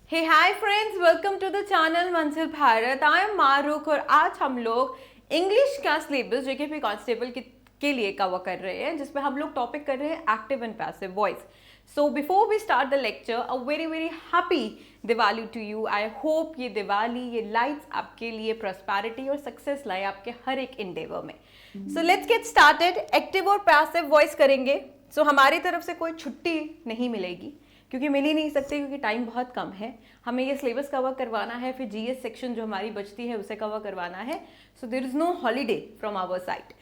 Hey hi friends, welcome to the channel Manzil Bharat. I am Mahrukh और आज हम लोग इंग्लिश का सिलेबस जेकेपी कांस्टेबल के लिए कवर कर रहे हैं, जिसमें हम लोग टॉपिक कर रहे हैं active and passive voice. So before we start the lecture, a very very happy Diwali to you. I hope ये दिवाली, ये लाइट्स आपके लिए प्रॉस्पेरिटी और सक्सेस लाए आपके हर एक इंडेवर में। So let's get started. Active और पैसिव वॉइस करेंगे। सो हमारी तरफ से कोई छुट्टी नहीं मिलेगी क्योंकि मिल ही नहीं सकते, क्योंकि टाइम बहुत कम है। हमें ये सिलेबस कवर करवाना है, फिर जीएस सेक्शन जो हमारी बचती है उसे कवर करवाना है। So there is no holiday from our side.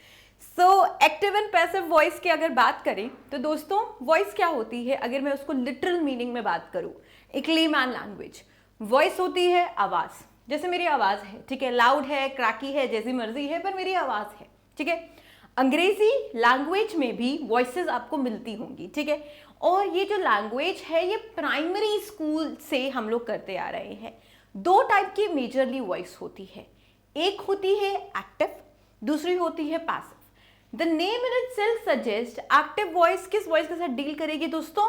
So active and passive voice की अगर बात करें तो दोस्तों, वॉइस क्या होती है अगर मैं उसको लिटरल मीनिंग में बात करूं, एक लेमैन लैंग्वेज। वॉइस होती है आवाज, जैसे मेरी आवाज है, ठीक है, लाउड है, क्रैकी है, जैसी मर्जी है, पर मेरी आवाज है, ठीक है। अंग्रेजी लैंग्वेज में भी वॉइसेस आपको मिलती होंगी, ठीक है। और ये जो लैंग्वेज है ये प्राइमरी स्कूल से हम लोग करते आ रहे हैं। दो टाइप की मेजरली वॉइस होती है, एक होती है एक्टिव, दूसरी होती है passive. The name in itself suggest active voice किस वॉइस के साथ डील करेगी दोस्तों?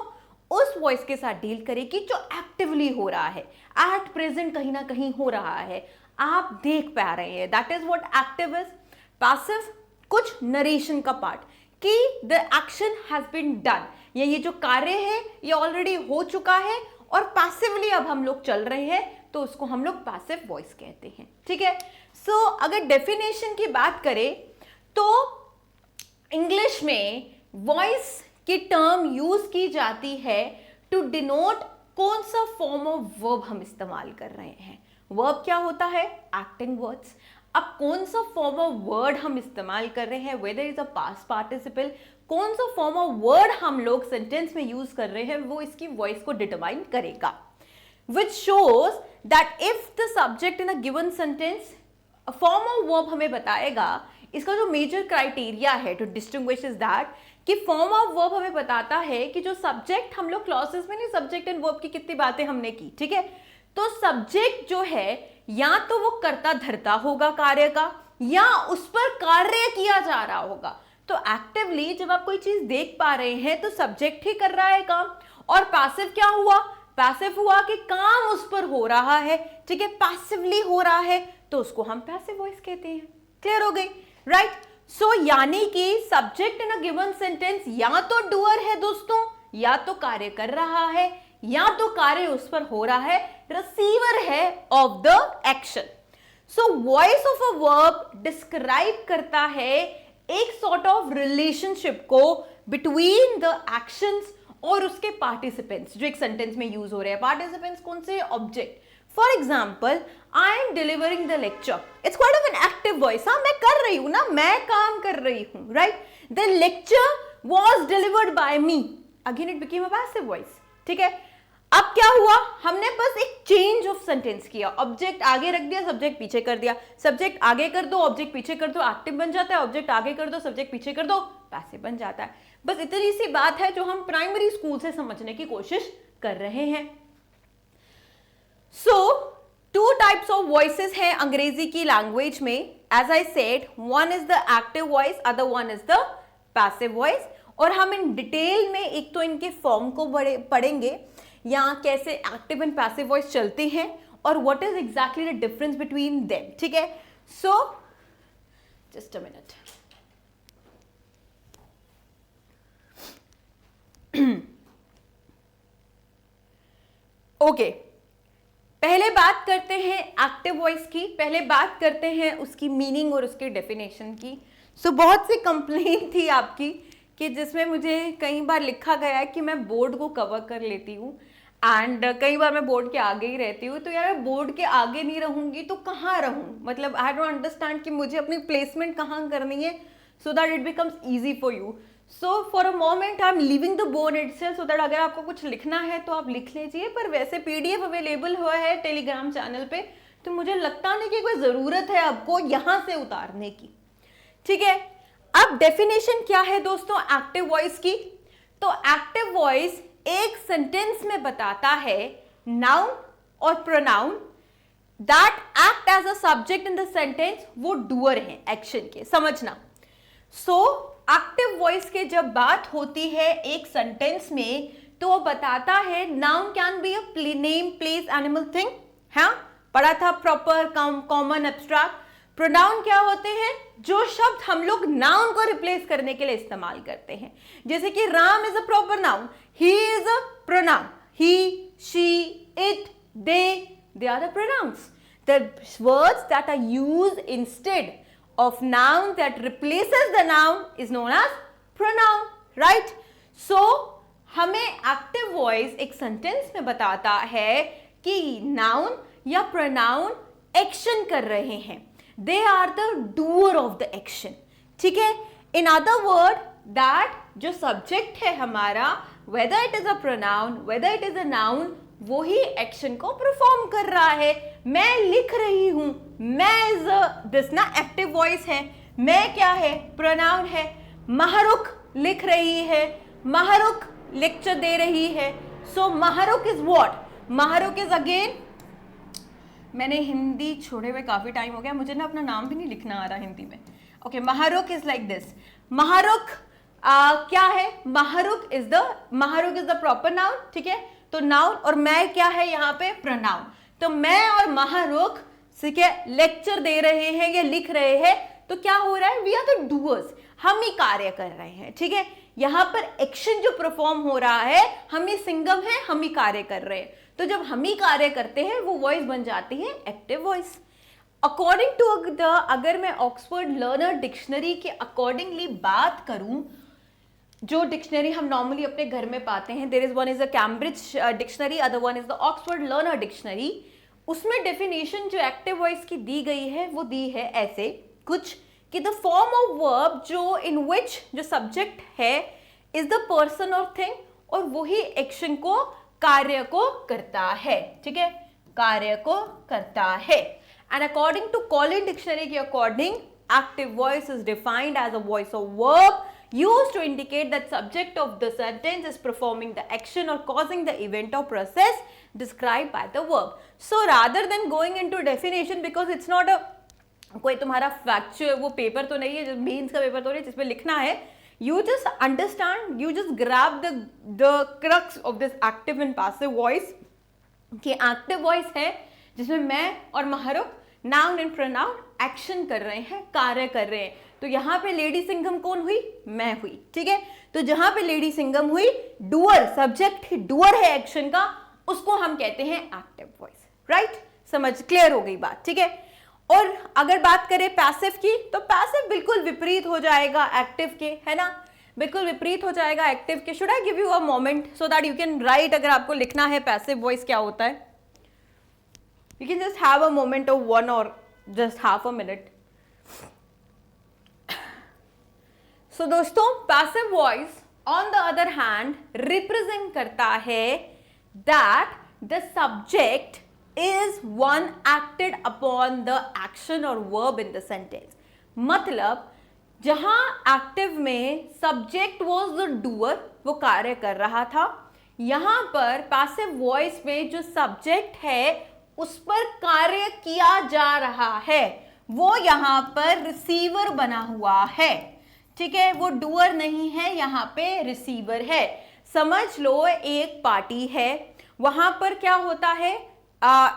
उस वॉइस के साथ डील करेगी जो एक्टिवली हो रहा है, एट प्रेजेंट कहीं ना कहीं हो रहा है, आप देख पा रहे हैं, that is what active is. Passive कुछ नरेशन का पार्ट कि the action has been done, ये जो कार्य है ये ऑलरेडी हो चुका है और पैसिवली अब हम लोग चल रहे हैं, तो उसको हम लोग पैसिव वॉइस कहते हैं, ठीक है। सो अगर डेफिनेशन की बात करें तो इंग्लिश में वॉइस की टर्म यूज की जाती है टू डिनोट कौन सा फॉर्म ऑफ वर्ब हम इस्तेमाल कर रहे हैं। वर्ब क्या होता है? Acting words. अब कौन सा फॉर्म ऑफ वर्ड हम इस्तेमाल कर रहे हैं, whether is a past participle, कौन सा फॉर्म ऑफ वर्ड हम लोग सेंटेंस में यूज कर रहे हैं, वो इसकी वॉइस को डिटरमाइन करेगा। Which shows that if the subject in a given sentence, form of verb हमें बताएगा। इसका जो मेजर क्राइटेरिया है टू डिस्टिंग्विश इज दैट कि फॉर्म ऑफ वर्ब हमें बताता है कि जो सब्जेक्ट, हम लोग क्लॉसेस में नहीं, सब्जेक्ट एंड वर्ब की कितनी बातें हमने की, ठीक है। तो सब्जेक्ट जो है या तो वो कर्ता धर्ता होगा कार्य का, या उस पर कार्य किया जा रहा होगा। तो एक्टिवली जब आप कोई चीज देख पा रहे हैं तो सब्जेक्ट ही कर रहा है काम। और पैसिव क्या हुआ? पैसिव हुआ कि काम उस पर हो रहा है, ठीक है, पैसिवली हो रहा है, तो उसको हम पैसिव वॉइस कहते हैं। क्लियर हो गई? राइट। सो यानी कि subject in a given sentence या तो डूअर है दोस्तों, या तो कार्य कर रहा है, या तो कार्य उस पर हो रहा है, रिसीवर है of the action. So voice of a verb describe करता है एक सॉर्ट ऑफ रिलेशनशिप को बिटवीन द एक्शंस और उसके पार्टिसिपेंट्स जो एक सेंटेंस में यूज हो रहे हैं। पार्टिसिपेंट्स कौन से? Object. For example, I am delivering the lecture, it's quite of an active voice. हाँ, मैं कर रही हूं ना, मैं काम कर रही हूं, right. The lecture was delivered by me, again it became a passive voice, ठीक है। अब क्या हुआ? हमने बस एक चेंज ऑफ सेंटेंस किया, ऑब्जेक्ट आगे रख दिया, सब्जेक्ट पीछे कर दिया। सब्जेक्ट आगे कर दो, ऑब्जेक्ट पीछे कर दो, एक्टिव बन जाता है। ऑब्जेक्ट आगे कर दो, सब्जेक्ट पीछे कर दो, पैसिव बन जाता है। बस इतनी सी बात है जो हम प्राइमरी स्कूल से समझने की कोशिश कर रहे हैं। So two types of voices हैं अंग्रेजी की लैंग्वेज में। As I said, one is the active voice, other one is the passive voice. और हम इन डिटेल में एक तो इनके फॉर्म को पढ़ेंगे, या कैसे एक्टिव एंड पैसिव वॉइस चलते हैं, और what is exactly the difference between them, ठीक है। सो जस्ट अ मिनट। ओके, पहले बात करते हैं एक्टिव वॉइस की, पहले बात करते हैं उसकी मीनिंग और उसकी डेफिनेशन की। सो बहुत सी कंप्लेंट थी आपकी कि जिसमें मुझे कई बार लिखा गया है कि मैं बोर्ड को कवर कर लेती हूँ, एंड कई बार मैं बोर्ड के आगे ही रहती हूँ। तो यार, बोर्ड के आगे नहीं रहूंगी तो कहाँ रहूँ? मतलब आई डोंट अंडरस्टैंड कि मुझे अपनी प्लेसमेंट कहाँ करनी है, so that it becomes easy for you. So for a moment I am living the board itself, so that अगर आपको कुछ लिखना है तो आप लिख लीजिए। पर वैसे पीडीएफ अवेलेबल हुआ है टेलीग्राम चैनल पे, तो मुझे लगता नहीं कि कोई जरूरत है आपको यहाँ से उतारने की, ठीक है। अब डेफिनेशन क्या है दोस्तों एक्टिव वॉइस की? तो एक्टिव वॉइस एक सेंटेंस में बताता है नाउन और pronoun that act as a subject in the sentence, वो डूअर है एक्शन के, समझना। सो एक्टिव वॉइस के जब बात होती है एक सेंटेंस में, तो वो बताता है noun can be a name, place, animal, thing. हाँ, पढ़ा था प्रॉपर, कॉमन, एब्स्ट्रैक्ट। प्रोनाउन क्या होते हैं? जो शब्द हम लोग नाउन को रिप्लेस करने के लिए इस्तेमाल करते हैं। जैसे कि Ram is a proper noun, he is a pronoun, he, she, it, they are the pronouns. The words that are used instead of noun that replaces the noun is known as pronoun, right? So हमें active voice एक sentence में बताता है कि noun या pronoun action कर रहे हैं, they are the doer of the action, ठीक है। इन अदर वर्ड, दैट जो सब्जेक्ट है हमारा, whether it is a pronoun, whether it is a noun, वो ही एक्शन को परफॉर्म कर रहा है। मैं लिख रही हूं, मैं इज दिस ना एक्टिव वॉइस है, मैं क्या है? प्रोनाउन है। महरुख लिख रही है, महरुख लेक्चर दे रही है, so Mahrukh is what? Mahrukh is again, मैंने हिंदी छोड़े हुए काफी टाइम हो गया, मुझे ना अपना नाम भी नहीं लिखना आ रहा हिंदी में। Okay, Mahrukh is like this. Mahrukh क्या है? Mahrukh is the proper noun, ठीक है। तो नाउन और मैं क्या है यहाँ पे? प्रोनाउन। तो मैं और महरुख ठीक है लेक्चर दे रहे हैं या लिख रहे हैं, तो क्या हो रहा है? वी आर द डूअर्स, हम ही कार्य कर रहे हैं, ठीक है। यहाँ पर एक्शन जो परफॉर्म हो रहा है, हम ही सिंगम है, हम ही कार्य कर रहे हैं। तो जब हम ही कार्य करते हैं, वो वॉइस बन जाती है एक्टिव वॉइस। अकॉर्डिंग टू अगर मैं ऑक्सफोर्ड लर्नर डिक्शनरी के अकॉर्डिंगली बात करूं, जो डिक्शनरी हम नॉर्मली अपने घर में पाते हैं, there is one is a Cambridge dictionary, other one is the Oxford learner dictionary. उसमें डेफिनेशन जो एक्टिव वॉइस की दी गई है, वो दी है ऐसे कुछ कि द फॉर्म ऑफ वर्ब जो इन विच जो सब्जेक्ट है इज द पर्सन और थिंग, और वही एक्शन को, कार्य को करता है, ठीक है, कार्य को करता है। And according to Collin dictionary के according, active voice is defined as a voice of verb used to indicate that subject of the sentence is performing the action or causing the event or process described by the verb. So rather than going into definition, because it's not a कोई तुम्हारा factual वो paper तो नहीं है, mains का paper तो नहीं जिसमें लिखना है, you just understand, you just grab the crux of this active and passive voice, कि एक्टिव वॉइस है जिसमें मैं और Mahrukh noun and pronoun action कर रहे हैं, कार्य कर रहे हैं। तो यहाँ पे लेडी सिंघम कौन हुई? मैं हुई, ठीक है। तो जहां पे लेडी सिंघम हुई, डूअर, सब्जेक्ट डूअर है एक्शन का, उसको हम कहते हैं एक्टिव वॉइस, राइट। समझ क्लियर हो गई बात, ठीक है। और अगर बात करें पैसिव की, तो पैसिव बिल्कुल विपरीत हो जाएगा एक्टिव के, है ना, बिल्कुल विपरीत हो जाएगा एक्टिव के। Should I give you a moment so that you can write, अगर आपको लिखना है पैसिव वॉइस क्या होता है, you can just have a moment of 1 or just half a minute. So दोस्तों, passive voice on the other hand represent करता है that the subject is one acted upon the action or verb in the sentence. मतलब जहां active में subject was the doer, वो कार्य कर रहा था, यहां पर passive voice में जो सब्जेक्ट है उस पर कार्य किया जा रहा है, वो यहाँ पर रिसीवर बना हुआ है, ठीक है, वो डूअर नहीं है, यहाँ पे रिसीवर है। समझ लो एक पार्टी है, वहां पर क्या होता है,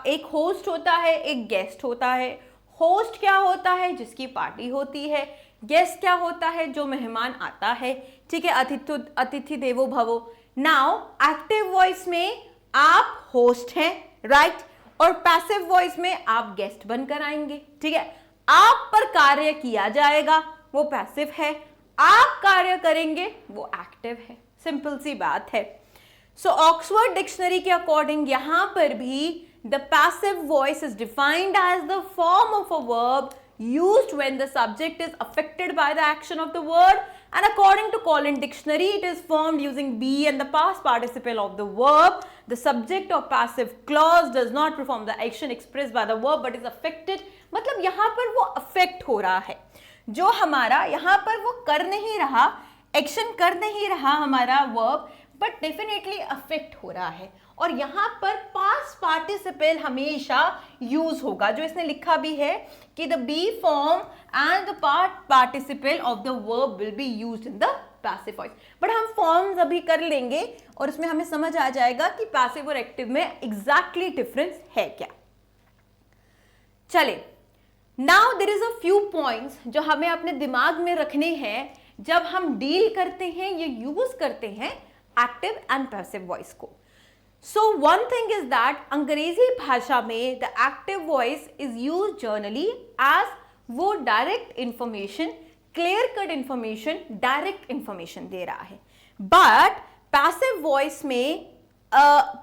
एक होस्ट होता है, एक गेस्ट होता है। होस्ट क्या होता है? जिसकी पार्टी होती है। गेस्ट क्या होता है? जो मेहमान आता है, ठीक है, अतिथि देवो भवो। नाउ एक्टिव वॉइस में आप होस्ट हैं, राइट, और पैसिव वॉइस में आप गेस्ट बनकर आएंगे, ठीक है। आप पर कार्य किया जाएगा, वो पैसिव है, आप कार्य करेंगे, वो एक्टिव है। सिंपल सी बात है। सो ऑक्सफोर्ड डिक्शनरी के अकॉर्डिंग यहां पर भी the passive voice is defined as the form of a verb used when the subject is affected by the action of the word, and according to Collins dictionary it is formed using be and the past participle of the verb. The subject or passive clause does not perform the action expressed by the verb but is affected. मतलब यहाँ पर वो affect हो रहा है, जो हमारा यहाँ पर वो कर नहीं रहा, एक्शन कर नहीं रहा हमारा वर्ब, बट डेफिनेटली अफेक्ट हो रहा है। और यहाँ पर पास्ट पार्टिसिपल हमेशा यूज होगा, जो इसने लिखा भी है कि the be form and the past participle of the verb will be used in the passive voice. But हम फॉर्म्स अभी कर लेंगे और उसमें हमें समझ आ जाएगा कि पैसिव और एक्टिव में एग्जैक्टली डिफरेंस है क्या। चले, now there is a few points जो हमें अपने दिमाग में रखने हैं जब हम डील करते हैं या यूज करते हैं एक्टिव एंड पैसिव वॉइस को। So one thing is that अंग्रेजी भाषा में the active voice is use generally as वो direct information, clear cut information, direct information दे रहा है। बट पैसिव वॉइस में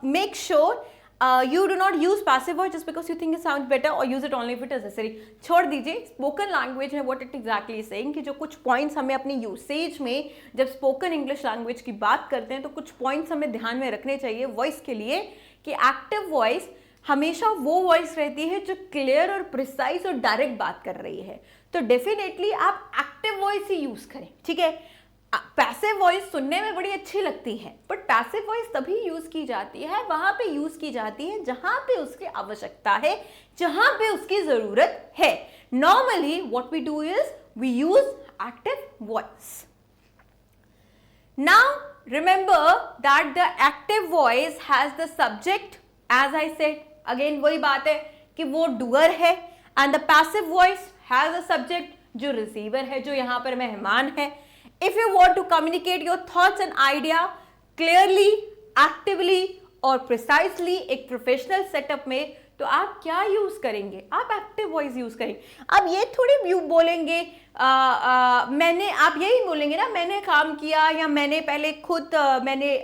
make sure you do not use passive voice just because you think it sounds better, or use it only if it is necessary. छोड़ दीजिए, spoken language में what it exactly is saying कि जो कुछ points हमें अपनी usage में जब स्पोकन इंग्लिश लैंग्वेज की बात करते हैं तो कुछ पॉइंट्स हमें ध्यान में रखने चाहिए वॉइस के लिए कि एक्टिव वॉइस हमेशा वो वॉइस रहती है जो क्लियर और प्रिसाइज और डायरेक्ट बात कर रही है। तो डेफिनेटली आप एक्टिव वॉइस ही यूज करें, ठीक है। पैसिव वॉइस सुनने में बड़ी अच्छी लगती है, बट पैसिव वॉइस तभी यूज की जाती है, वहां पे यूज की जाती है जहां पे उसकी आवश्यकता है, जहां पे उसकी जरूरत है। Normally what we do is we use active voice. Now remember that the active voice has the subject, as I said, again वही बात है कि वो डूअर है, and the passive voice has a subject जो रिसीवर है, जो यहां पर मेहमान है। If you want to communicate your thoughts and idea clearly, actively और precisely एक प्रोफेशनल सेटअप में, तो आप क्या यूज करेंगे? आप एक्टिव वॉइस यूज करेंगे। अब ये थोड़ी बोलेंगे मैंने, आप यही बोलेंगे ना मैंने काम किया, या मैंने पहले खुद मैंने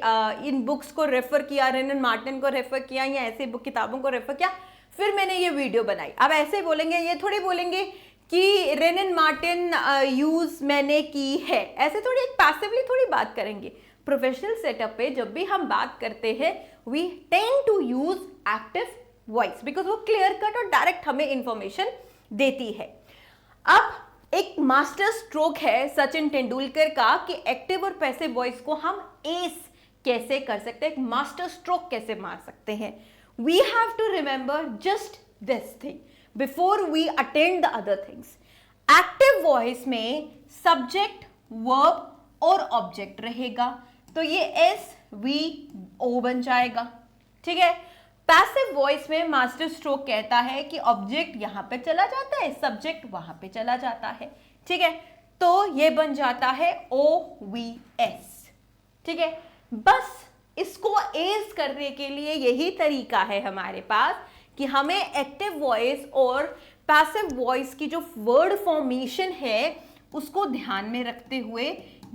इन बुक्स को रेफर किया, रेनन मार्टिन को रेफर किया, या ऐसे बुक किताबों को रेफर किया, फिर मैंने ये वीडियो बनाई। अब ऐसे बोलेंगे, ये थोड़ी बोलेंगे कि रेनन मार्टिन यूज मैंने की है, ऐसे थोड़ी एक पैसिवली थोड़ी बात करेंगे। प्रोफेशनल सेटअप पे जब भी हम बात करते हैं we tend to use active voice because वो क्लियर कट और डायरेक्ट हमें इंफॉर्मेशन देती है। अब एक मास्टर स्ट्रोक है सचिन तेंदुलकर का कि एक्टिव और पैसिव वॉइस को हम एस कैसे कर सकते हैं, एक मास्टर स्ट्रोक कैसे मार सकते हैं। We have to remember just this thing before we attend the other things. Active voice में subject, verb और object रहेगा, तो ये S, V, O बन जाएगा, ठीक है। Passive voice में master stroke कहता है कि object यहाँ पे चला जाता है, subject वहाँ पे चला जाता है, ठीक है। तो ये बन जाता है OVS, ठीक है। बस इसको एज करने के लिए यही तरीका है हमारे पास कि हमें एक्टिव वॉइस और पैसिव वॉइस की जो वर्ड फॉर्मेशन है उसको ध्यान में रखते हुए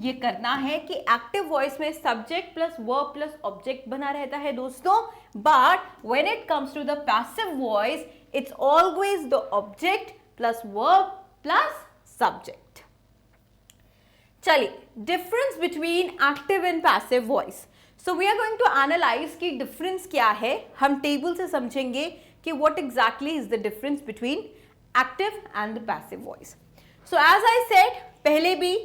ये करना है कि एक्टिव वॉइस में subject plus verb plus object बना रहता है दोस्तों, but when it comes to the passive voice it's always the object plus verb plus subject. चलिए, difference between active and passive voice. So we are going to analyse कि difference क्या है। हम table से समझेंगे कि what exactly is the difference between active and the passive voice. So as I said पहले भी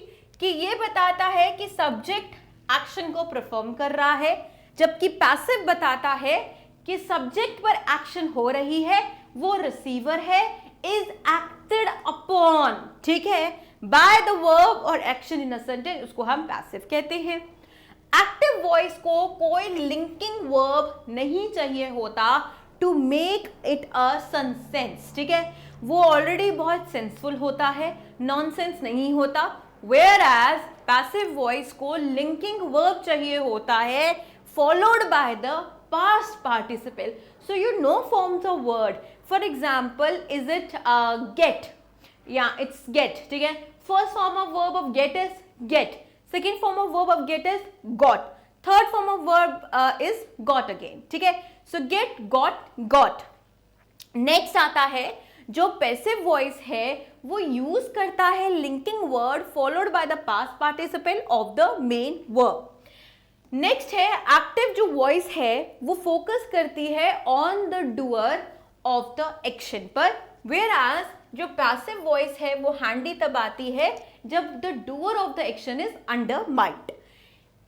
कि ये बताता है कि सब्जेक्ट एक्शन को परफॉर्म कर रहा है, जबकि पैसिव बताता है कि सब्जेक्ट पर एक्शन हो रही है, वो रिसीवर है, इज एक्टेड अपॉन, ठीक है, बाय द वर्ब और एक्शन इन अ सेंटेंस, उसको हम पैसिव कहते हैं। एक्टिव वॉइस को कोई लिंकिंग वर्ब नहीं चाहिए होता to make it a sense, ठीक है, वो ऑलरेडी बहुत सेंसफुल होता है, नॉनसेंस नहीं होता। वेयर एज पैसिव वॉइस को लिंकिंग वर्ब चाहिए होता है followed by the past participle, so you know forms of word. For example, is it get, या इट्स गेट, ठीक है। First form of verb of get is get, second form of verb of get is got, third form of verb is got again, ठीक है। So get, got, got. Next आता है जो passive voice है वो use करता है linking word followed by the past participle of the main verb. Next है एक्टिव जो वॉइस है वो फोकस करती है on the doer of the action पर, वेयर एज जो पैसिव वॉइस है वो हैंडी तब आती है जब the doer of the action is under mind.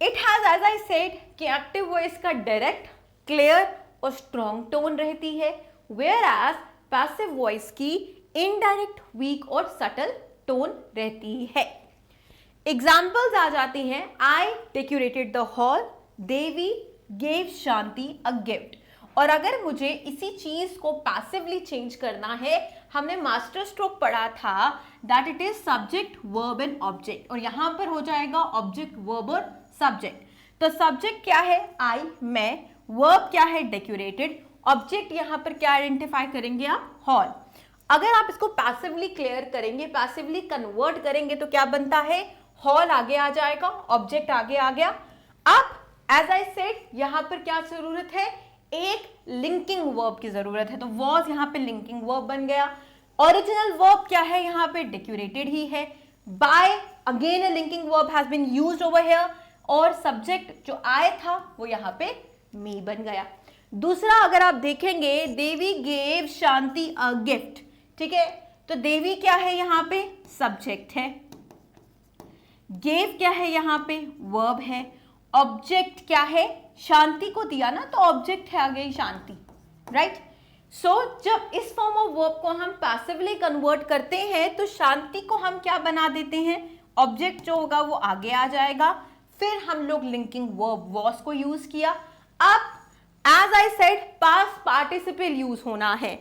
It has, as I said, कि एक्टिव वॉइस का डायरेक्ट, क्लियर और स्ट्रॉन्ग टोन रहती है, वेयर एज पैसिव वॉइस की इनडायरेक्ट, वीक और सटल टोन रहती है। एग्जाम्पल्स आ जाती हैं, I decorated the hall, Devi gave Shanti a gift. और अगर मुझे इसी चीज को पैसिवली चेंज करना है, हमने मास्टर स्ट्रोक पढ़ा था that it is subject verb and object, और यहां पर हो जाएगा ऑब्जेक्ट वर्ब और सब्जेक्ट। तो सब्जेक्ट क्या है, आई मैं, वर्ब क्या है, डेकोरेटेड, ऑब्जेक्ट यहां पर क्या आइडेंटिफाई करेंगे आप, हॉल। अगर आप इसको पैसिवली क्लियर करेंगे, पैसिवली कन्वर्ट करेंगे तो क्या बनता है, हॉल आगे आ जाएगा, ऑब्जेक्ट आगे आ गया। अब एज आई सेड यहां पर क्या जरूरत है, एक लिंकिंग वर्ब की जरूरत है, तो वॉज यहां पे लिंकिंग वर्ब बन गया। ओरिजिनल वर्ब क्या है यहां पे, डेकोरेटेड ही है। By again a linking verb has been used over here, और सब्जेक्ट जो आय था वो यहां पे मी बन गया। दूसरा अगर आप देखेंगे, देवी गेव शांति अ गिफ्ट, ठीक है, तो देवी क्या है यहां पे, सब्जेक्ट है, गेव क्या है यहां पे, वर्ब है, ऑब्जेक्ट क्या है, शांति को दिया ना तो ऑब्जेक्ट है आगे शांति, राइट। सो जब इस फॉर्म ऑफ वर्ब को हम पैसिवली कन्वर्ट करते हैं तो शांति को हम क्या बना देते हैं, ऑब्जेक्ट जो होगा वो आगे आ जाएगा, फिर हम लोग लिंकिंग वर्ब वॉज को यूज किया। अब as I said past participle use होना है,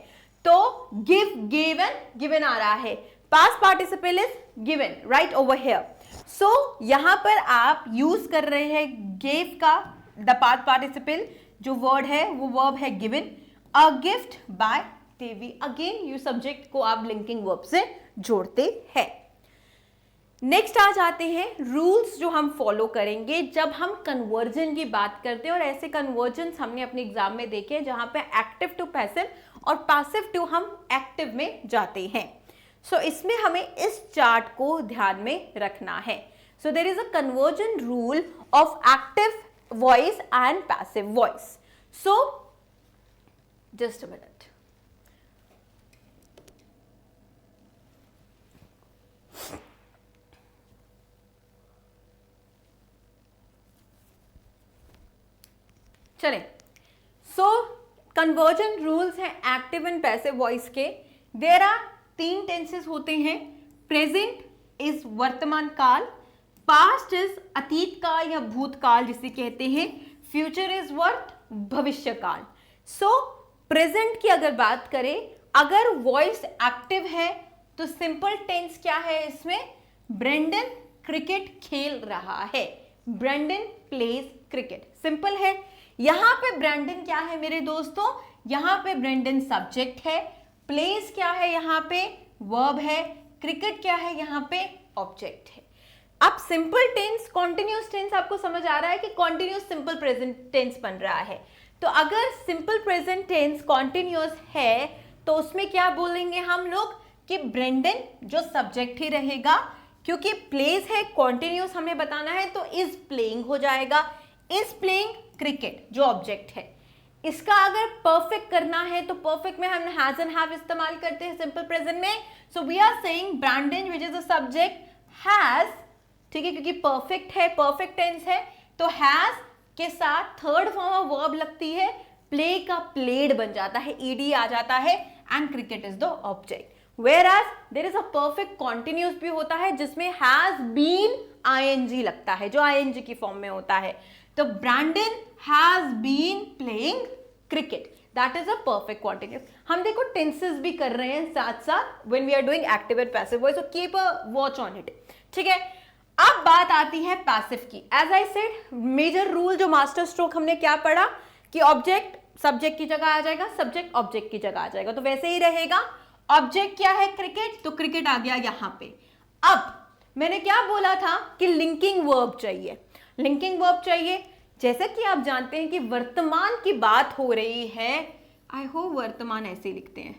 तो गिव गिवन गिवन आ रहा है, past participle is given right over here. So यहां पर आप यूज कर रहे हैं गिव का द पास्ट पार्टिसिपल, जो वर्ड है वो वर्ब है given, a gift by Devi, again you subject को आप लिंकिंग वर्ब से जोड़ते हैं। नेक्स्ट आ जाते हैं रूल्स जो हम फॉलो करेंगे जब हम कन्वर्जन की बात करते हैं, और ऐसे कन्वर्जन हमने अपने एग्जाम में देखे जहां पे एक्टिव टू पैसिव और पैसिव टू हम एक्टिव में जाते हैं। सो इसमें हमें इस चार्ट को ध्यान में रखना है। So there is a conversion rule of active voice and passive voice. So just a minute, चलें। सो कन्वर्जन रूल्स हैं एक्टिव एंड पैसिव वॉइस के। देयर आर 3 टेंसेस होते हैं, प्रेजेंट इज वर्तमान काल, पास्ट इज अतीत काल या भूतकाल जिसे कहते हैं, फ्यूचर इज व्हाट, भविष्य काल। सो प्रेजेंट की अगर बात करें, अगर वॉइस एक्टिव है तो सिंपल टेंस क्या है इसमें, ब्रेंडन क्रिकेट खेल रहा है, ब्रेंडन प्लेज क्रिकेट, सिंपल है। यहां पे ब्रेंडन क्या है मेरे दोस्तों, यहां पे ब्रेंडन सब्जेक्ट है, प्लेस क्या है यहां पे, वर्ब है, क्रिकेट क्या है यहां पे, ऑब्जेक्ट है। अब सिंपल टेंस कॉन्टिन्यूस टेंस आपको समझ आ रहा है कि कॉन्टिन्यूस सिंपल प्रेजेंट टेंस बन रहा है। तो अगर सिंपल प्रेजेंट टेंस कॉन्टिन्यूस है तो उसमें क्या बोलेंगे हम लोग कि ब्रेंडन जो सब्जेक्ट ही रहेगा, क्योंकि प्लेस है कॉन्टिन्यूस हमें बताना है तो इज प्लेइंग हो जाएगा, इज प्लेइंग क्रिकेट जो ऑब्जेक्ट है। इसका अगर परफेक्ट करना है तो परफेक्ट में हम हैज एंड हैव इस्तेमाल करते हैं सिंपल प्रेजेंट में। So we are saying Brandon which is a subject has, ठीक है, क्योंकि परफेक्ट है, परफेक्ट टेंस है, तो हैज के साथ थर्ड फॉर्म ऑफ वर्ब लगती है, प्ले का प्लेड बन जाता है, ईडी आ जाता है, and cricket is the object. Whereas there is a perfect continuous भी होता है जिसमें has been ing लगता है, जो ing की फॉर्म में होता है। तो Brandon has been playing cricket, that is a perfect continuous। हम देखो टेंसेस भी कर रहे हैं साथ साथ when we are doing active and passive voice, so keep a watch on it, ठीक है। अब बात आती है पैसिव की। As I said major rule जो मास्टर स्ट्रोक हमने क्या पढ़ा कि ऑब्जेक्ट सब्जेक्ट की जगह आ जाएगा, सब्जेक्ट ऑब्जेक्ट की जगह आ जाएगा, तो वैसे ही रहेगा। ऑब्जेक्ट क्या है, क्रिकेट, तो क्रिकेट आ गया यहां पे। अब मैंने क्या बोला था कि लिंकिंग वर्ब चाहिए, लिंकिंग वर्ब चाहिए। जैसा कि आप जानते हैं कि वर्तमान की बात हो रही है, आई होप वर्तमान ऐसे लिखते हैं,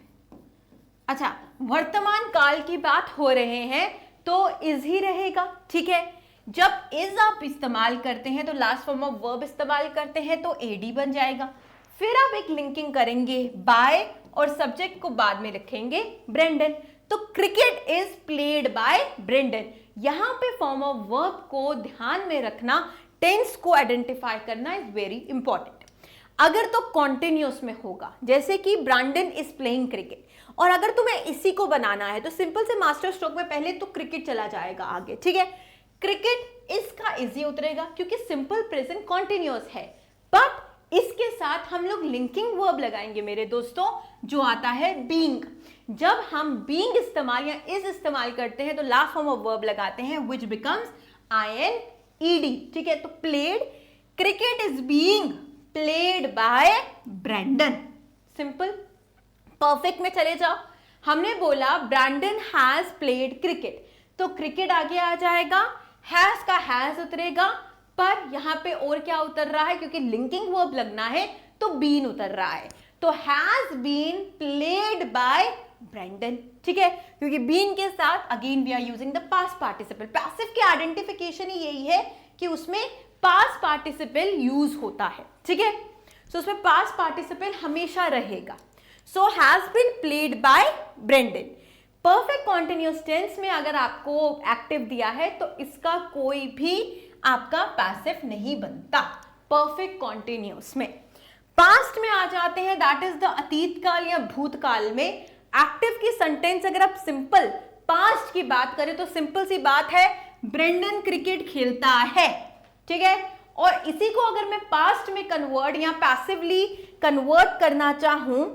अच्छा वर्तमान काल की बात हो रहे हैं तो इज ही रहेगा, ठीक है। जब इज आप इस्तेमाल करते हैं तो लास्ट फॉर्म ऑफ वर्ब इस्तेमाल करते हैं तो एडी बन जाएगा। फिर आप एक लिंकिंग करेंगे बाय और सब्जेक्ट को बाद में लिखेंगे ब्रेंडन, तो cricket is played by Brendon. यहां पे फॉर्म ऑफ वर्ब को ध्यान में रखना, टेंस को आइडेंटिफाई करना इज वेरी इंपॉर्टेंट। अगर तो कॉन्टिन्यूस में होगा जैसे कि ब्रैंडन इज प्लेइंग क्रिकेट, और अगर तुम्हें इसी को बनाना है तो सिंपल से मास्टर स्ट्रोक में पहले तो क्रिकेट चला जाएगा आगे, ठीक है। क्रिकेट इसका इजी उतरेगा क्योंकि सिंपल प्रेजेंट कॉन्टिन्यूअस है, बट इसके साथ हम लोग लिंकिंग वर्ब लगाएंगे मेरे दोस्तों, जो आता है बीइंग। जब हम बीइंग इस्तेमाल या इज इस्तेमाल करते हैं तो लास्ट फॉर्म ऑफ वर्ब लगाते हैं व्हिच बिकम्स INED। ठीक है, तो played, cricket is being played by Brandon. Simple. Perfect में चले जाओ, हमने बोला ब्रैंडन हैज प्लेड क्रिकेट, तो क्रिकेट आगे आ जाएगा, हैज का हैज उतरेगा, पर यहां पे और क्या उतर रहा है, क्योंकि लिंकिंग वर्ब लगना है तो बीन उतर रहा है, तो has been played by Brandon. ठीक है, क्योंकि बीन के साथ again we are using the past participle. Passive की आइडेंटिफिकेशन ही यही है कि उसमें पास्ट पार्टिसिपल यूज होता है। ठीक है, सो उसमें पास्ट पार्टिसिपल हमेशा रहेगा। So has been played by Brandon. Perfect continuous tense में अगर आपको एक्टिव दिया है तो इसका कोई भी आपका पैसिव नहीं बनता परफेक्ट कॉन्टिन्यूअस में। पास्ट में आ जाते हैं, दैट इज द अतीत काल या भूतकाल में। एक्टिव की सेंटेंस अगर आप सिंपल पास्ट की बात करें तो सिंपल सी बात है, ब्रेंडन क्रिकेट खेलता है। ठीक है, और इसी को अगर मैं पास्ट में कन्वर्ट या पैसिवली कन्वर्ट करना चाहूं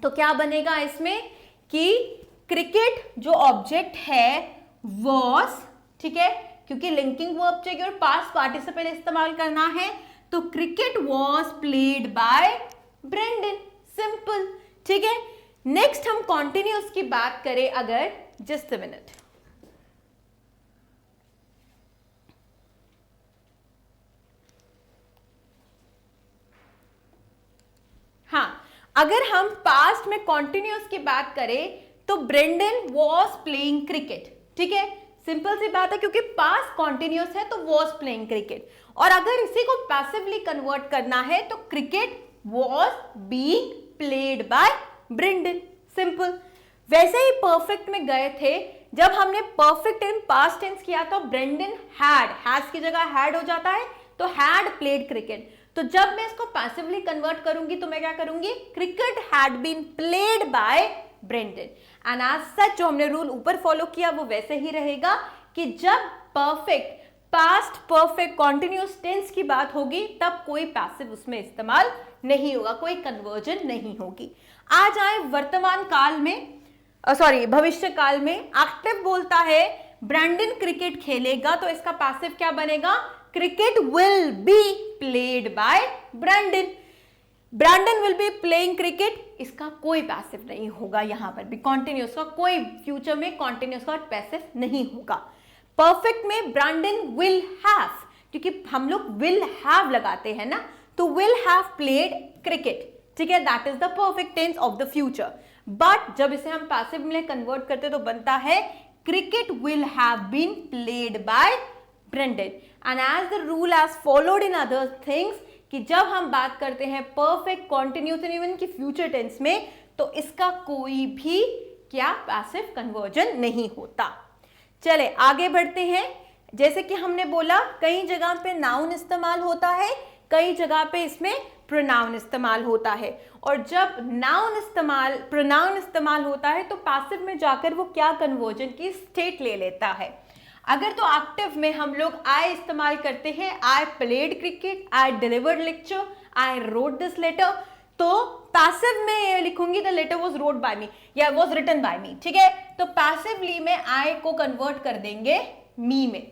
तो क्या बनेगा इसमें कि क्रिकेट जो ऑब्जेक्ट है वॉज, ठीक है, क्योंकि लिंकिंग वर्ब चाहिए और पास्ट पार्टिसिपल इस्तेमाल करना है, तो cricket was played by Brendon. Simple. ठीक है, नेक्स्ट हम कॉन्टिन्यूअस की बात करें अगर, जस्ट अ मिनट, हाँ, अगर हम पास्ट में कॉन्टिन्यूअस की बात करें तो ब्रेंडन वॉज प्लेइंग क्रिकेट। ठीक है, सिंपल सी बात है, क्योंकि पास्ट कॉन्टिन्यूअस है तो वॉज प्लेइंग क्रिकेट। और अगर इसी को पैसिवली कन्वर्ट करना है तो cricket was being played by Brendon. Simple. वैसे ही परफेक्ट में गए थे, जब हमने परफेक्ट इन पास्ट टेंस किया तो ब्रेंडन हैज की जगह हैड हो जाता है, तो हैड प्लेड क्रिकेट। तो जब मैं इसको पैसिवली कन्वर्ट करूंगी तो मैं क्या करूंगी, cricket had been played by Brendon. And as such जो हमने रूल ऊपर फॉलो किया वो वैसे ही रहेगा कि जब perfect past perfect continuous tense की बात होगी तब कोई पैसिव उसमें इस्तेमाल नहीं होगा, कोई कन्वर्जन नहीं होगी। आ जाए वर्तमान काल में, सॉरी भविष्य काल में। एक्टिव बोलता है ब्रैंडन क्रिकेट खेलेगा, तो इसका पैसिव क्या बनेगा, cricket will be played by Brandon. Brandon will be playing cricket, इसका कोई पैसिव नहीं होगा, यहां पर भी कॉन्टिन्यूअस का कोई फ्यूचर में कॉन्टिन्यूअस का पैसिव नहीं होगा। परफेक्ट में ब्रैंडन विल हैव, क्योंकि हम लोग विल हैव लगाते हैं ना, तो विल हैव प्लेड क्रिकेट। ठीक है, that is the perfect tense of the future. But जब इसे हम पैसिव में कन्वर्ट करते तो बनता है cricket will have been played by Brendon. And as the rule as followed in other things, कि जब हम बात करते हैं परफेक्ट कॉन्टिन्यूअस इवन की फ्यूचर टेंस में, तो इसका कोई भी क्या पैसिव कन्वर्जन नहीं होता। चले आगे बढ़ते हैं। जैसे कि हमने बोला कई जगह पे नाउन इस्तेमाल होता है, कई जगह पे इसमें प्रोनाउन इस्तेमाल होता है। और जब प्रोनाउन इस्तेमाल होता है तो पैसिव में जाकर वो क्या कन्वर्जन की स्टेट ले लेता है। अगर तो एक्टिव में हम लोग आई इस्तेमाल करते हैं, I played cricket, I delivered lecture, I wrote this letter, तो पैसिव में ये लिखूंगी the letter was wrote by me या वाज रिटन बाय मी। ठीक है, तो पैसिवली में आई को कन्वर्ट कर देंगे मी में।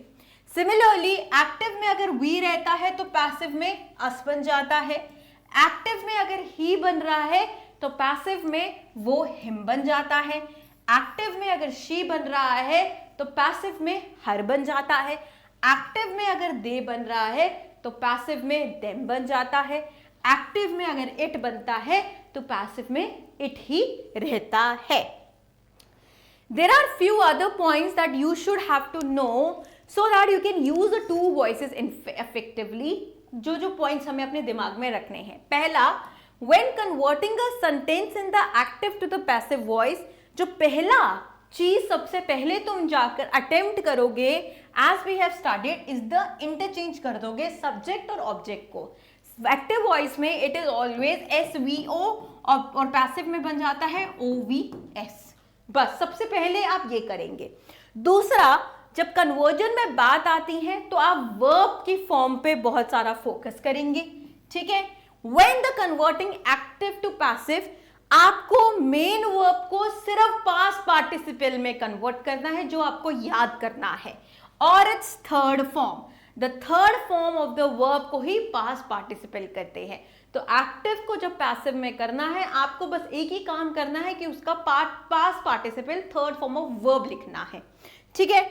सिमिलरली एक्टिव में अगर वी रहता है तो पैसिव में अस बन जाता है। एक्टिव में अगर ही बन रहा है तो पैसिव में वो हिम बन जाता है। एक्टिव में अगर शी बन रहा है तो पैसिव में हर बन जाता है। एक्टिव में अगर दे बन रहा है तो पैसिव में देम बन जाता है। एक्टिव में अगर इट बनता है तो पैसिव में इट ही रहता है। There are few other points that you should have to know so that you can use the two voices effectively. जो points हमें अपने दिमाग में रखने हैं। पहला, when converting a sentence in the active to the passive voice, जो पहला चीज सबसे पहले तुम जाकर अटेम्प्ट करोगे as we have studied is the interchange कर दोगे सब्जेक्ट और ऑब्जेक्ट को। एक्टिव वॉइस में इट इज ऑलवेज SVO और पैसिव में बन जाता है OVS। बस सबसे पहले आप ये करेंगे। दूसरा, जब कन्वर्जन में बात आती है तो आप वर्ब की फॉर्म पे बहुत सारा फोकस करेंगे, ठीक है। When the converting active to passive, आपको मेन वर्ब को सिर्फ पास्ट पार्टिसिपल में कन्वर्ट करना है, जो आपको याद करना है, और it's third form, the third form of the verb को ही पास्ट पार्टिसिपल कहते हैं। तो एक्टिव को जब पैसिव में करना है, आपको बस एक ही काम करना है कि उसका past participle third form of verb लिखना है, ठीक है।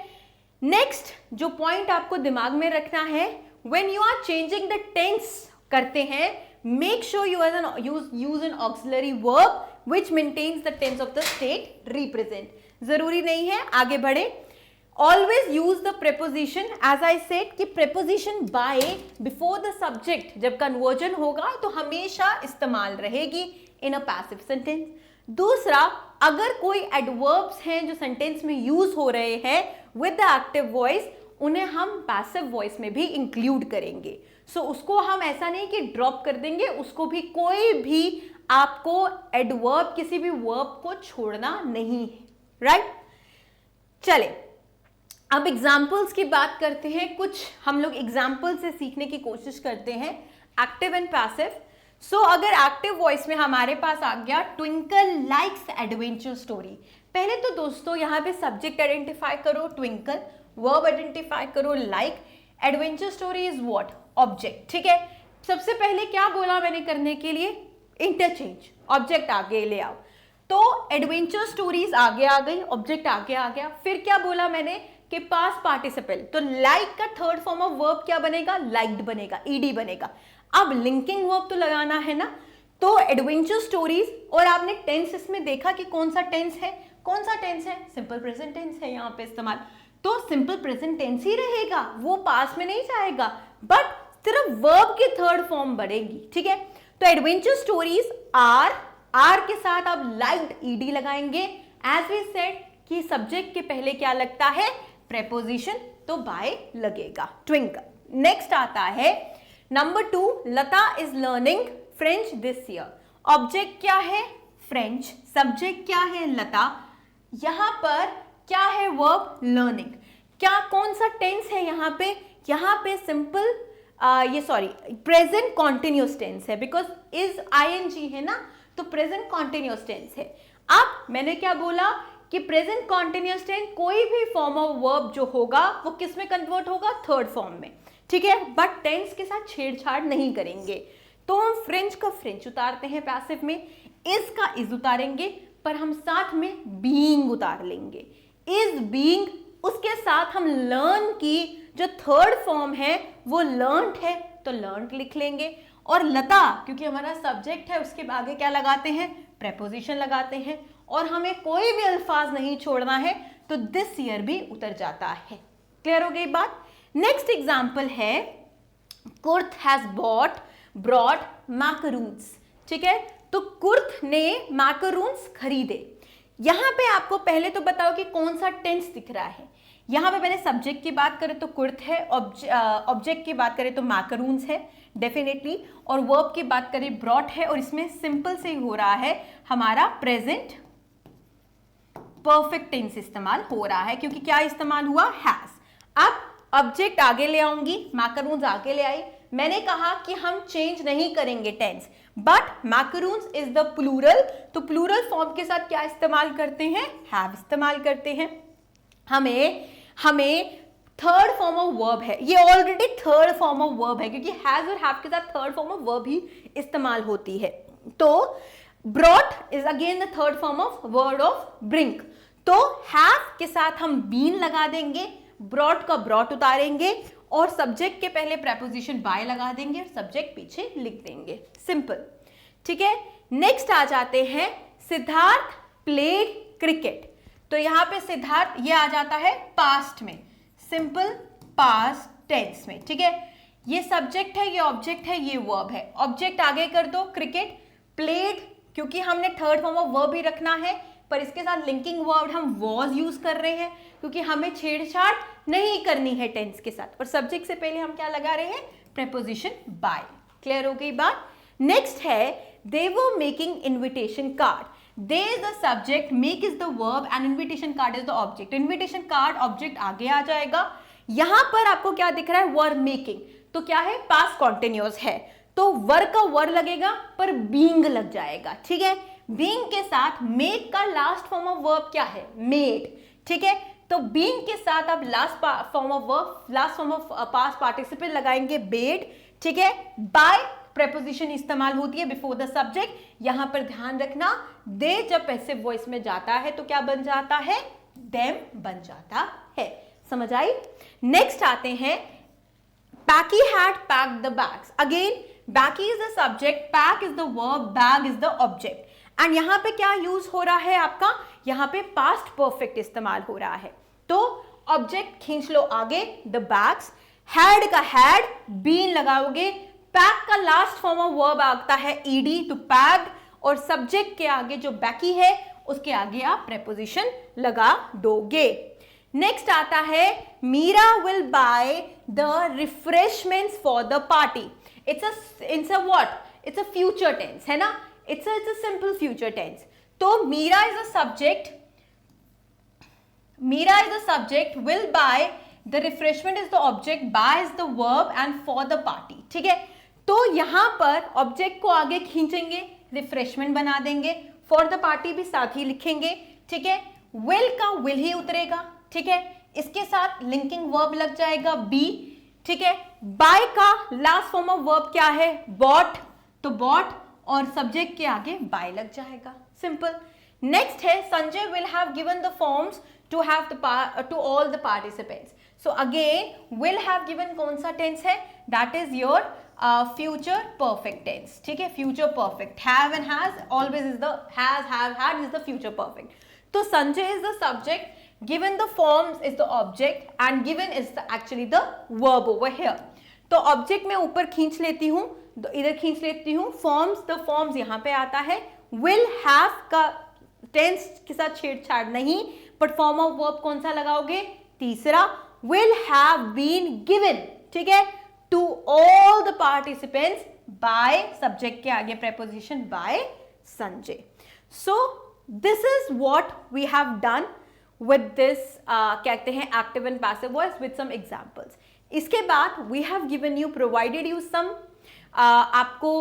नेक्स्ट जो पॉइंट आपको दिमाग में रखना है, when you are changing the tense करते हैं, make sure use an auxiliary verb which maintains the tense of the state represent. जरूरी नहीं है, आगे बढ़े। Always use the preposition, as I said कि preposition by before the subject जब conversion होगा तो हमेशा इस्तेमाल रहेगी in a passive sentence। दूसरा, अगर कोई adverbs हैं जो sentence में use हो रहे हैं with the active voice, उन्हें हम passive voice में भी include करेंगे। So उसको हम ऐसा नहीं कि drop कर देंगे, उसको भी कोई भी आपको adverb किसी भी verb को छोड़ना नहीं है, right? चले अब एग्जाम्पल्स की बात करते हैं। कुछ हम लोग एग्जाम्पल से सीखने की कोशिश करते हैं एक्टिव एंड पैसिव। सो अगर एक्टिव वॉइस में हमारे पास आ गया ट्विंकल लाइक्स एडवेंचर स्टोरी। पहले तो दोस्तों यहाँ पे सब्जेक्ट आइडेंटिफाई करो ट्विंकल, वर्ब आइडेंटिफाई करो like, adventure story is what, object, ठीक है। सबसे पहले क्या बोला मैंने करने के लिए, इंटरचेंज, ऑब्जेक्ट आगे ले आओ। तो एडवेंचर स्टोरीज आगे आ गई, ऑब्जेक्ट आगे आ गया। फिर क्या बोला मैंने कि पास्ट पार्टिसिपल, तो लाइक का थर्ड फॉर्म ऑफ वर्ब क्या बनेगा, लाइक्ड बनेगा, ईडी बनेगा। अब लिंकिंग वर्ब तो लगाना है ना, तो एडवेंचर स्टोरीज, और आपने टेंस इसमें देखा कि कौन सा टेंस है, कौन सा टेंस है, सिंपल प्रेजेंट टेंस है यहाँ पे इस्तेमाल, तो सिंपल प्रेजेंट टेंस ही रहेगा, वो पास्ट में नहीं जाएगा, बट सिर्फ वर्ब की थर्ड फॉर्म बढ़ेगी, ठीक है। तो एडवेंचर स्टोरीज आर के साथ आप लाइक्ड ईडी लगाएंगे। एज वी सेड कि सब्जेक्ट के पहले क्या लगता है, प्रेपोजिशन, तो बाय लगेगा, ट्विंकल। नेक्स्ट आता है number 2, Lata is learning French this year. Object क्या है, फ्रेंच, सब्जेक्ट क्या है, लता, यहां पर क्या है, वर्ब लर्निंग। क्या कौन सा टेंस है यहाँ पे सिंपल प्रेजेंट कॉन्टिन्यूस टेंस है, बिकॉज इज आईएनजी है ना, तो प्रेजेंट कॉन्टिन्यूस टेंस है। अब मैंने क्या बोला कि प्रेजेंट कॉन्टिन्यूअस टेंस कोई भी फॉर्म ऑफ वर्ब जो होगा वो किस में कन्वर्ट होगा, थर्ड फॉर्म में, ठीक है। बट टेंस के साथ छेड़छाड़ नहीं करेंगे। तो हम फ्रेंच का फ्रेंच उतारते हैं पैसिव में, इज का इज उतारेंगे, पर हम साथ में बीइंग उतार लेंगे, इज बीइंग। उसके साथ हम लर्न की जो थर्ड फॉर्म है वो लर्नड है, तो लर्नड लिख लेंगे। और लता क्योंकि हमारा सब्जेक्ट है, उसके आगे क्या लगाते हैं, प्रेपोजिशन लगाते हैं, और हमें कोई भी अल्फाज नहीं छोड़ना है, तो दिस ईयर भी उतर जाता है। क्लियर हो गई बात। नेक्स्ट एग्जाम्पल है कुर्थ हैज ब्रॉट मैकरून्स, ठीक है। तो कुर्थ ने मैकरून्स खरीदे। यहां पे आपको पहले तो बताओ कि कौन सा टेंस दिख रहा है। यहां पे मैंने सब्जेक्ट की बात करें तो कुर्थ है, ऑब्जेक्ट की बात करें तो मैकरून्स है डेफिनेटली, और वर्ब की बात करें ब्रॉट है, और इसमें सिंपल से हो रहा है हमारा प्रेजेंट परफेक्ट टेंस इस्तेमाल हो रहा है, क्योंकि क्या इस्तेमाल हुआ, हैज। अब ऑब्जेक्ट आगे ले आऊंगी, मैकरून्स आगे ले आई। मैंने कहा कि हम चेंज नहीं करेंगे tense, but macarons is the plural, तो प्लूरल फॉर्म के साथ क्या इस्तेमाल करते हैं, हैव इस्तेमाल करते हैं। हमें थर्ड फॉर्म ऑफ वर्ब है, ये already third form of verb है, क्योंकि हैज और हैव के साथ थर्ड फॉर्म ऑफ वर्ब ही इस्तेमाल होती है। तो brought is again the third form of word of brink, तो हैव के साथ हम बीन लगा देंगे, ब्रॉट का ब्रॉट उतारेंगे, और सब्जेक्ट के पहले प्रेपोजिशन बाय लगा देंगे, और सब्जेक्ट पीछे लिख देंगे, सिंपल, ठीक है। नेक्स्ट आ जाते हैं सिद्धार्थ प्लेड क्रिकेट। तो यहां पे सिद्धार्थ ये आ जाता है पास्ट में, सिंपल पास्ट टेंस में, ठीक है। ये सब्जेक्ट है, ये ऑब्जेक्ट है, ये वर्ब है। ऑब्जेक्ट आगे कर दो, क्रिकेट, प्लेड क्योंकि हमने थर्ड फॉर्म ऑफ वर्ब ही रखना है, पर इसके साथ लिंकिंग वर्ब हम वॉज यूज कर रहे हैं, क्योंकि हमें छेड़छाड़ नहीं करनी है टेंस के साथ। और सब्जेक्ट से पहले हम क्या लगा रहे हैं, प्रेपोजिशन बाय। क्लियर हो गई बात। नेक्स्ट है they were making invitation card. They is the subject, make is the verb and invitation card is the object. Invitation card object आगे आ जाएगा। यहां पर आपको क्या दिख रहा है, वर मेकिंग, तो क्या है, पास्ट कॉन्टिन्यूअस है, तो वर का वर लगेगा पर बीइंग लग जाएगा, ठीक है। बीइंग के साथ मेक का लास्ट फॉर्म ऑफ वर्ब क्या है, मेड, ठीक है। तो बीइंग के साथ आप last form of verb, last form of past participle लगाएंगे बेड, ठीक है। बाय प्रेपोजिशन इस्तेमाल होती है बिफोर द सब्जेक्ट। यहां पर ध्यान रखना, दे जब पैसिव वॉइस में जाता है तो क्या बन जाता है, देम बन जाता है। समझ आई। नेक्स्ट आते हैं, Paki had packed the bags. Again, Paki is the subject, pack is the verb, bag is the object. And यहाँ पे क्या यूज हो रहा है आपका, यहाँ पे past perfect इस्तेमाल हो रहा है। तो ऑब्जेक्ट खींच लो आगे, the bags, had का had, been लगाओगे, pack का लास्ट फॉर्म ऑफ वर्ब आता है ed, तो packed, और सब्जेक्ट के आगे जो Paki है उसके आगे आप preposition लगा दोगे। नेक्स्ट आता है, Meera will buy the refreshments for the party. It's a what, it's a future tense है ना, it's a simple future tense. तो Meera is a subject, Meera is a subject, will buy the refreshment is the object, buy is the verb and for the party, ठीक है। तो यहां पर object को आगे खींचेंगे, रिफ्रेशमेंट बना देंगे, फॉर द पार्टी भी साथ ही लिखेंगे, ठीक है। विल का विल ही उतरेगा, ठीक है, इसके साथ लिंकिंग वर्ब लग जाएगा बी, ठीक है। बाय का लास्ट फॉर्म ऑफ वर्ब क्या है, बॉट, तो बॉट, और सब्जेक्ट के आगे बाय लग जाएगा, सिंपल। नेक्स्ट है, Sanjay will have given the forms to have to all the participants. So again will have given कौन सा टेंस है, that is your future perfect tense, ठीक है, future perfect. Have and has always is the, has have had is the future perfect. तो Sanjay is the subject, given the forms is the object and given is the actually the verb over here। तो object में ऊपर खींच लेती हूं, इधर खींच लेती हूं, forms, the forms यहां पे आता है, will have का tense के साथ छेड़छाड़ नहीं, but form of verb कौन सा लगाओगे, तीसरा, will have been given, ठीक है, to all the participants by, subject के आगे preposition by Sanjay। So this is what we have done with this कहते हैं active and passive voice with some examples. इसके बाद we have given you, provided you some, आपको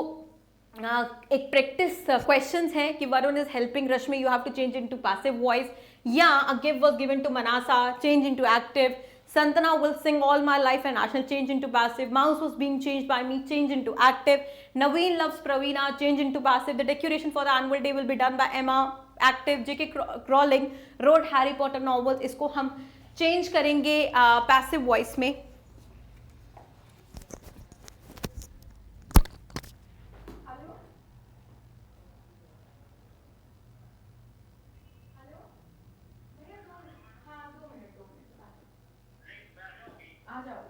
एक practice questions हैं कि Varun is helping Rashmi, you have to change into passive voice, या a gift was given to Manasa, change into active, Santana will sing all my life and I shall change into passive, mouse was being changed by me, change into active, Naveen loves Praveena, change into passive, the decoration for the annual day will be done by Emma, active. JK Rowling wrote Harry Potter novels, इसको हम change करेंगे passive voice में। आ जाओ।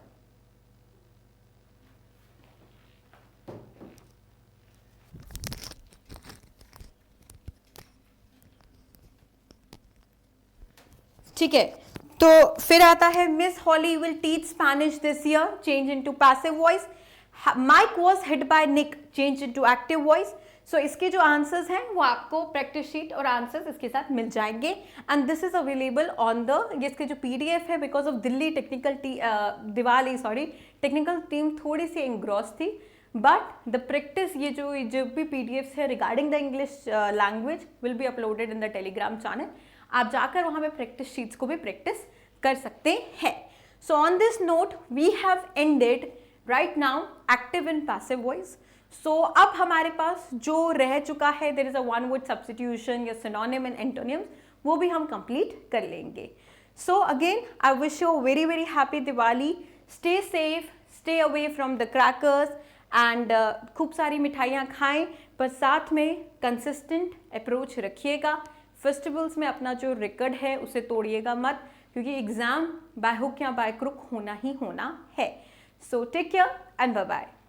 ठीक है, तो फिर आता है, Miss Holly will teach Spanish this year, change into passive voice. Mike was hit by Nick, change into active voice. So इसके जो आंसर्स हैं वो आपको प्रैक्टिस शीट और आंसर्स इसके साथ मिल जाएंगे, and this is available on the, इसके जो PDF है, because of Delhi technical team थोड़ी सी इंग्रॉस थी, बट द प्रैक्टिस, ये जो भी PDFs है regarding the English language will be uploaded in the Telegram channel. आप जाकर वहां पे प्रैक्टिस शीट्स को भी प्रैक्टिस कर सकते हैं। So on this note we have ended right now active and passive voice. So अब हमारे पास जो रह चुका है, there is a one word substitution या सिनोनिम एंड एंटोनिम्स, वो भी हम कंप्लीट कर लेंगे। So again I wish you very very happy Diwali, stay safe, stay away from the crackers, and खूब सारी मिठाइयाँ खाएं, पर साथ में कंसिस्टेंट अप्रोच रखिएगा। फेस्टिवल्स में अपना जो रिकॉर्ड है उसे तोड़िएगा मत, क्योंकि एग्जाम बाय हुक या बाय क्रुक होना ही होना है। So take care and bye bye.